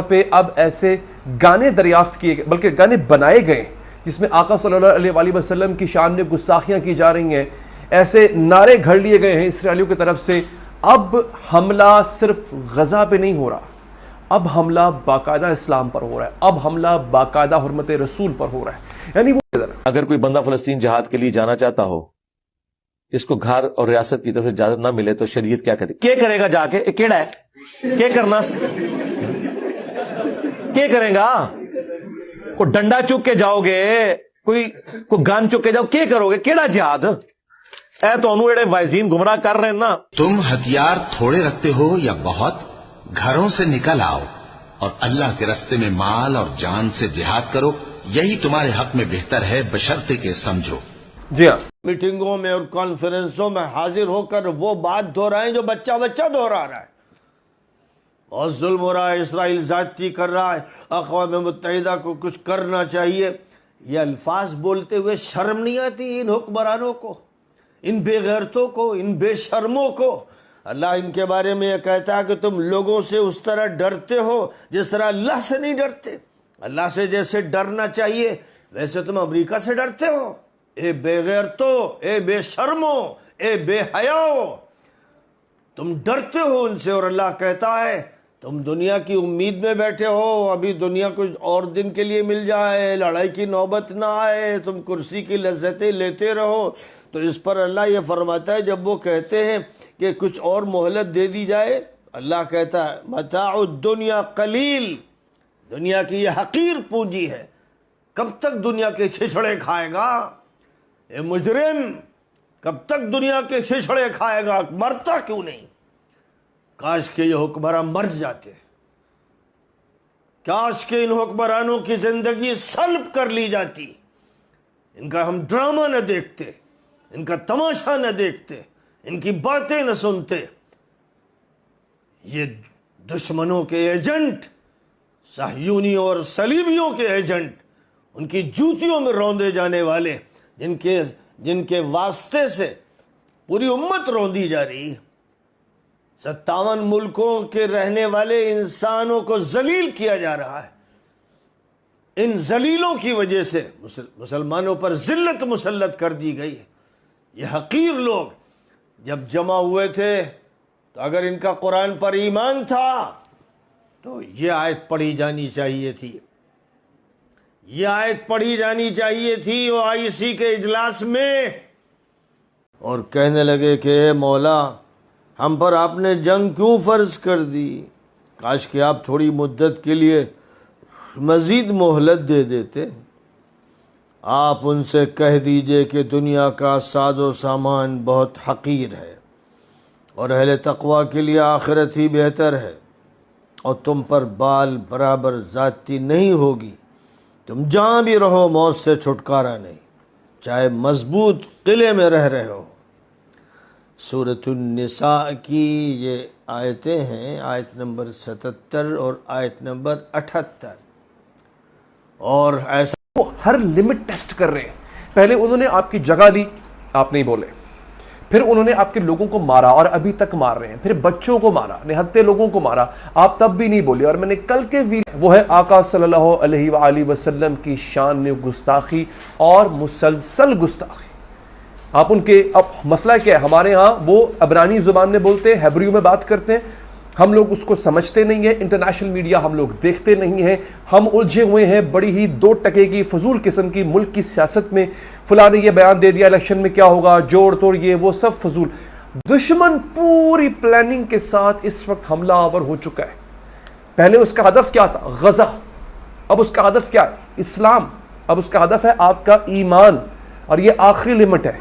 پہ اب ایسے گانے دریافت کیے گئے، بلکہ گانے بنائے گئے جس میں آقا صلی اللہ علیہ وسلم کی شان میں گستاخیاں کی جا رہی ہیں، ایسے نعرے گھڑ لیے گئے ہیں اسرائیلیوں کی طرف سے۔ اب حملہ صرف غزہ پہ نہیں ہو رہا، اب حملہ باقاعدہ اسلام پر ہو رہا ہے، اب حملہ باقاعدہ حرمت رسول پر ہو رہا ہے۔ یعنی وہ اگر کوئی بندہ فلسطین جہاد کے لیے جانا چاہتا ہو، اس کو گھر اور ریاست کی طرف سے اجازت نہ ملے تو شریعت کیا کہتی؟ کیا کرے گا جا کے؟ کیڑا ہے کیا کرنا؟ کیا کرے گا؟ کوئی ڈنڈا چک کے جاؤ گے، کوئی گن چک کے جاؤ، کیا کرو گے؟ کیڑا جہاد؟ اے تو انہوں نے وائزین گمراہ کر رہے ہیں نا۔ تم ہتھیار تھوڑے رکھتے ہو یا بہت، گھروں سے نکل آؤ اور اللہ کے راستے میں مال اور جان سے جہاد کرو، یہی تمہارے حق میں بہتر ہے، بشرطے کہ سمجھو۔ جی ہاں، میٹنگوں میں اور کانفرنسوں میں حاضر ہو کر وہ بات دہرائیں جو بچہ بچہ دہرا رہا ہے۔ اور ظلم ہو رہا ہے، اسرائیل زیادتی کر رہا ہے، اقوام متحدہ کو کچھ کرنا چاہیے۔ یہ الفاظ بولتے ہوئے شرم نہیں آتی ان حکمرانوں کو، ان بے غیرتوں کو، ان بے شرموں کو؟ اللہ ان کے بارے میں یہ کہتا ہے کہ تم لوگوں سے اس طرح ڈرتے ہو جس طرح اللہ سے نہیں ڈرتے۔ اللہ سے جیسے ڈرنا چاہیے ویسے تم امریکہ سے ڈرتے ہو۔ اے بے غیرتو، اے بے شرمو، اے بے حیاؤ، تم ڈرتے ہو ان سے۔ اور اللہ کہتا ہے تم دنیا کی امید میں بیٹھے ہو، ابھی دنیا کچھ اور دن کے لیے مل جائے، لڑائی کی نوبت نہ آئے، تم کرسی کی لذتیں لیتے رہو۔ تو اس پر اللہ یہ فرماتا ہے جب وہ کہتے ہیں کہ کچھ اور مہلت دے دی جائے، اللہ کہتا ہے متاع الدنیا قلیل، دنیا کی یہ حقیر پونجی ہے، کب تک دنیا کے چھچڑے کھائے گا؟ اے مجرم، کب تک دنیا کے چھچڑے کھائے گا؟ مرتا کیوں نہیں؟ کاش کہ یہ حکمران مر جاتے، کاش کہ ان حکمرانوں کی زندگی سلب کر لی جاتی، ان کا ہم ڈرامہ نہ دیکھتے، ان کا تماشا نہ دیکھتے، ان کی باتیں نہ سنتے۔ یہ دشمنوں کے ایجنٹ، صہیونیوں اور صلیبیوں کے ایجنٹ، ان کی جوتیوں میں روندے جانے والے، جن کے واسطے سے پوری امت روندی جا رہی ہے۔ 57 ملکوں کے رہنے والے انسانوں کو ذلیل کیا جا رہا ہے۔ ان ذلیلوں کی وجہ سے مسلمانوں پر ذلت مسلط کر دی گئی ہے۔ یہ حقیر لوگ جب جمع ہوئے تھے تو اگر ان کا قرآن پر ایمان تھا تو یہ آیت پڑھی جانی چاہیے تھی، یہ آیت پڑھی جانی چاہیے تھی OIC کے اجلاس میں، اور کہنے لگے کہ اے مولا ہم پر آپ نے جنگ کیوں فرض کر دی؟ کاش کہ آپ تھوڑی مدت کے لیے مزید مہلت دے دیتے۔ آپ ان سے کہہ دیجئے کہ دنیا کا ساز و سامان بہت حقیر ہے اور اہل تقوی کے لیے آخرت ہی بہتر ہے، اور تم پر بال برابر زیادتی نہیں ہوگی، تم جہاں بھی رہو موت سے چھٹکارا نہیں، چاہے مضبوط قلعے میں رہ رہے ہو۔ سورۃ النساء کی یہ آیتیں ہیں، آیت نمبر 77 اور آیت نمبر 78۔ اور ایسا وہ ہر لمٹ ٹیسٹ کر رہے ہیں۔ پہلے انہوں نے آپ کی جگہ لی، آپ نہیں بولے، پھر انہوں نے آپ کے لوگوں کو مارا اور ابھی تک مار رہے ہیں، پھر بچوں کو مارا، نہتے لوگوں کو مارا، آپ تب بھی نہیں بولے۔ اور میں نے کل کے وہ ہے آقا صلی اللہ علیہ وآلہ وسلم کی شان میں گستاخی اور مسلسل گستاخی۔ آپ ان کے اب مسئلہ کیا ہے؟ ہمارے ہاں وہ عبرانی زبان میں بولتے ہیں، ہیبریو میں بات کرتے ہیں، ہم لوگ اس کو سمجھتے نہیں ہیں، انٹرنیشنل میڈیا ہم لوگ دیکھتے نہیں ہیں، ہم الجھے ہوئے ہیں بڑی ہی 2 ٹکے کی فضول قسم کی ملک کی سیاست میں۔ فلاں نے یہ بیان دے دیا الیکشن میں کیا ہوگا، جوڑ توڑ، یہ وہ سب فضول۔ دشمن پوری پلاننگ کے ساتھ اس وقت حملہ آور ہو چکا ہے۔ پہلے اس کا ہدف کیا تھا؟ غزہ۔ اب اس کا ہدف کیا ہے؟ اسلام۔ اب اس کا ہدف ہے آپ کا ایمان، اور یہ آخری لمٹ ہے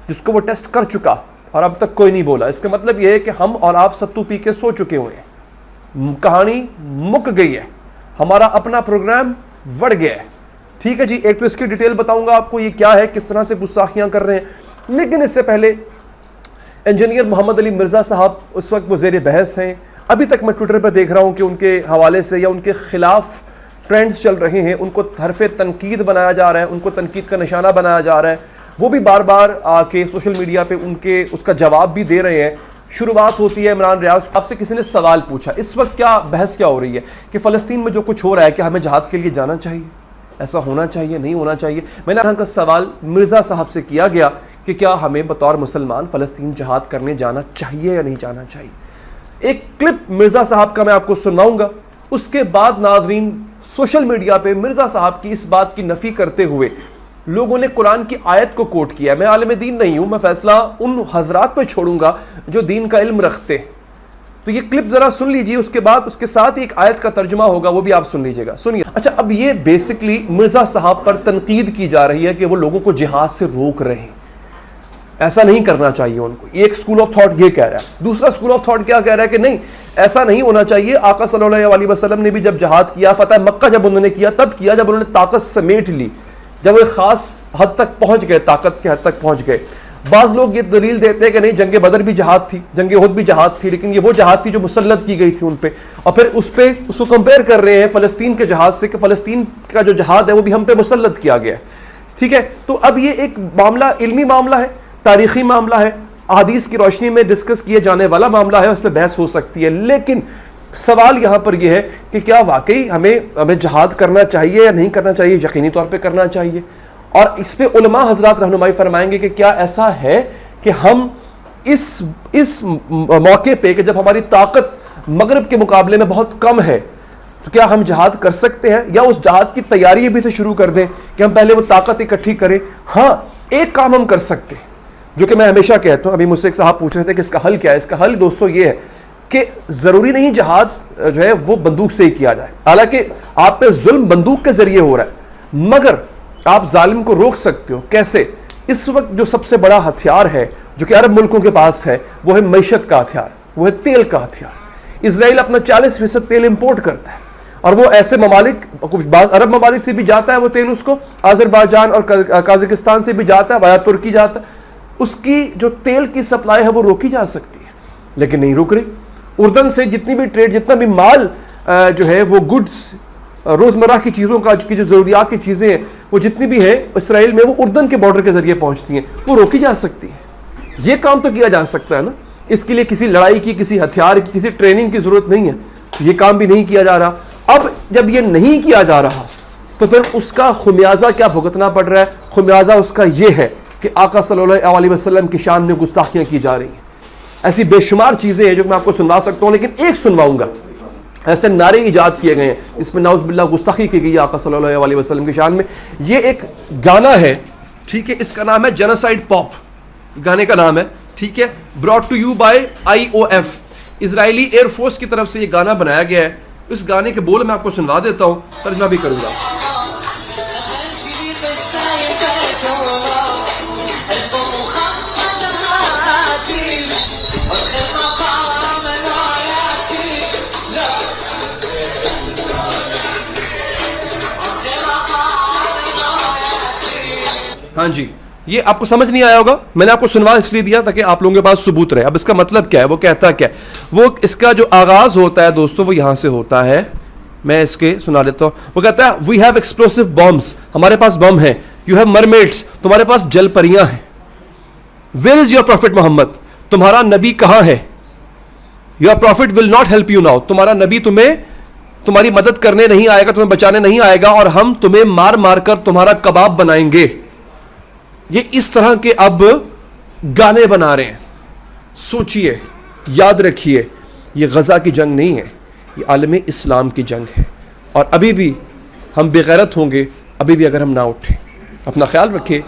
جس کو وہ ٹیسٹ کر چکا اور اب تک کوئی نہیں بولا۔ اس کا مطلب یہ ہے کہ ہم اور آپ ستو پی کے سو چکے ہوئے ہیں، کہانی مک گئی ہے، ہمارا اپنا پروگرام بڑھ گیا ہے۔ ٹھیک ہے جی، ایک تو اس کی ڈیٹیل بتاؤں گا آپ کو یہ کیا ہے، کس طرح سے گستاخیاں کر رہے ہیں، لیکن اس سے پہلے انجینئر محمد علی مرزا صاحب اس وقت وہ زیر بحث ہیں۔ ابھی تک میں ٹویٹر پہ دیکھ رہا ہوں کہ ان کے حوالے سے یا ان کے خلاف ٹرینڈز چل رہے ہیں، ان کو حرف تنقید بنایا جا رہا ہے، ان کو تنقید کا نشانہ بنایا جا رہا ہے۔ وہ بھی بار بار آ کے سوشل میڈیا پہ اس کا جواب بھی دے رہے ہیں۔ شروعات ہوتی ہے عمران ریاض، آپ سے کسی نے سوال پوچھا، اس وقت کیا بحث کیا ہو رہی ہے کہ فلسطین میں جو کچھ ہو رہا ہے کیا ہمیں جہاد کے لیے جانا چاہیے، ایسا ہونا چاہیے نہیں ہونا چاہیے؟ میں نے کا سوال مرزا صاحب سے کیا گیا کہ کیا ہمیں بطور مسلمان فلسطین جہاد کرنے جانا چاہیے یا نہیں جانا چاہیے۔ ایک کلپ مرزا صاحب کا میں آپ کو سناؤں گا، اس کے بعد ناظرین سوشل میڈیا پہ مرزا صاحب کی اس بات کی نفی کرتے ہوئے لوگوں نے قرآن کی آیت کو کوٹ کیا۔ میں عالم دین نہیں ہوں، میں فیصلہ ان حضرات پہ چھوڑوں گا جو دین کا علم رکھتے ہیں۔ تو یہ کلپ ذرا سن لیجئے، اس کے بعد اس کے ساتھ ایک آیت کا ترجمہ ہوگا، وہ بھی آپ سن لیجئے گا۔ سنیے۔ اچھا، اب یہ بیسکلی مرزا صاحب پر تنقید کی جا رہی ہے کہ وہ لوگوں کو جہاد سے روک رہے ہیں، ایسا نہیں کرنا چاہیے ان کو۔ ایک سکول آف تھاٹ یہ کہہ رہا ہے، دوسرا سکول آف تھاٹ کیا کہہ رہا ہے کہ نہیں ایسا نہیں ہونا چاہیے۔ آقا صلی اللہ علیہ وسلم نے بھی جب جہاد کیا، فتح مکہ جب انہوں نے کیا تب کیا جب انہوں نے طاقت سمیٹ لی، جب وہ خاص حد تک پہنچ گئے، طاقت کے حد تک پہنچ گئے۔ بعض لوگ یہ دلیل دیتے ہیں کہ نہیں جنگ بدر بھی جہاد تھی، جنگ احد بھی جہاد تھی، لیکن یہ وہ جہاد تھی جو مسلط کی گئی تھی ان پہ، اور پھر اس کو کمپیئر کر رہے ہیں فلسطین کے جہاد سے کہ فلسطین کا جو جہاد ہے وہ بھی ہم پہ مسلط کیا گیا ہے۔ ٹھیک ہے، تو اب یہ ایک معاملہ علمی معاملہ ہے، تاریخی معاملہ ہے، احادیث کی روشنی میں ڈسکس کیے جانے والا معاملہ ہے، اس پہ بحث ہو سکتی ہے، لیکن سوال یہاں پر یہ ہے کہ کیا واقعی ہمیں جہاد کرنا چاہیے یا نہیں کرنا چاہیے؟ یقینی طور پہ کرنا چاہیے، اور اس پہ علماء حضرات رہنمائی فرمائیں گے کہ کیا ایسا ہے کہ ہم اس موقع پہ کہ جب ہماری طاقت مغرب کے مقابلے میں بہت کم ہے تو کیا ہم جہاد کر سکتے ہیں، یا اس جہاد کی تیاری ابھی سے شروع کر دیں کہ ہم پہلے وہ طاقت اکٹھی کریں؟ ہاں، ایک کام ہم کر سکتے ہیں جو کہ میں ہمیشہ کہتا ہوں، ابھی مجھ سے ایک صاحب پوچھ رہے تھے کہ اس کا حل کیا ہے۔ اس کا حل دوستو یہ ہے کہ ضروری نہیں جہاد جو ہے وہ بندوق سے ہی کیا جائے، حالانکہ آپ پہ ظلم بندوق کے ذریعے ہو رہا ہے، مگر آپ ظالم کو روک سکتے ہو۔ کیسے؟ اس وقت جو سب سے بڑا ہتھیار ہے جو کہ عرب ملکوں کے پاس ہے وہ ہے معیشت کا ہتھیار، وہ ہے تیل کا ہتھیار۔ اسرائیل اپنا 40% تیل امپورٹ کرتا ہے، اور وہ ایسے ممالک، بعض عرب ممالک سے بھی جاتا ہے وہ تیل، اس کو آذربائیجان اور قازقستان سے بھی جاتا ہے، ویا ترکی جاتا ہے۔ اس کی جو تیل کی سپلائی ہے وہ روکی جا سکتی ہے، لیکن نہیں روک رہی۔ اردن سے جتنی بھی ٹریڈ، جتنا بھی مال جو ہے وہ گڈز، روزمرہ کی چیزوں کی جو ضروریات کی چیزیں ہیں وہ جتنی بھی ہیں اسرائیل میں، وہ اردن کے بارڈر کے ذریعے پہنچتی ہیں، وہ روکی جا سکتی ہیں۔ یہ کام تو کیا جا سکتا ہے نا، اس کے لیے کسی لڑائی کی، کسی ہتھیار کی، کسی ٹریننگ کی ضرورت نہیں ہے۔ یہ کام بھی نہیں کیا جا رہا۔ اب جب یہ نہیں کیا جا رہا تو پھر اس کا خمیازہ کیا بھگتنا پڑ رہا ہے؟ خمیازہ اس کا یہ ہے کہ آقا صلی اللہ علیہ وسلم کی شان میں گستاخیاں کی جا رہی ہیں۔ ایسی بے شمار چیزیں ہیں جو میں آپ کو سنوا سکتا ہوں، لیکن ایک سنواؤں گا۔ ایسے نعرے ایجاد کیے گئے ہیں اس میں نعوذ باللہ گستاخی کی گئی ہے آقا صلی اللہ علیہ وسلم کی شان میں۔ یہ ایک گانا ہے، ٹھیک ہے، اس کا نام ہے جینوسائیڈ پاپ، گانے کا نام ہے، ٹھیک ہے، brought to you by IOF، اسرائیلی ایئر فورس کی طرف سے یہ گانا بنایا گیا ہے۔ اس گانے کے بول میں آپ کو سنوا دیتا ہوں، ترجمہ بھی کروں گا۔ ہاں جی، یہ آپ کو سمجھ نہیں آیا ہوگا، میں نے آپ کو سنوا اس لیے دیا تاکہ آپ لوگوں کے پاس ثبوت رہے۔ اب اس کا مطلب کیا ہے، وہ کہتا کیا ہے؟ وہ اس کا جو آغاز ہوتا ہے دوستو وہ یہاں سے ہوتا ہے، میں اس کے سنا لیتا ہوں۔ وہ کہتا ہے وی ہیو ایکسپلوسیو بمس، ہمارے پاس بم ہے، یو ہیو مرمیڈس، تمہارے پاس جل پریاں ہیں، where is your prophet Muhammad, تمہارا نبی کہاں ہے؟ Your prophet will not help you now, تمہارا نبی تمہاری مدد کرنے نہیں آئے گا، تمہیں بچانے نہیں آئے گا، اور ہم تمہیں مار مار کر تمہارا کباب بنائیں گے۔ یہ اس طرح کے اب گانے بنا رہے ہیں۔ سوچئے، یاد رکھیے، یہ غزہ کی جنگ نہیں ہے، یہ عالم اسلام کی جنگ ہے، اور ابھی بھی ہم بے غیرت ہوں گے ابھی بھی اگر ہم نہ اٹھیں۔ اپنا خیال رکھیں۔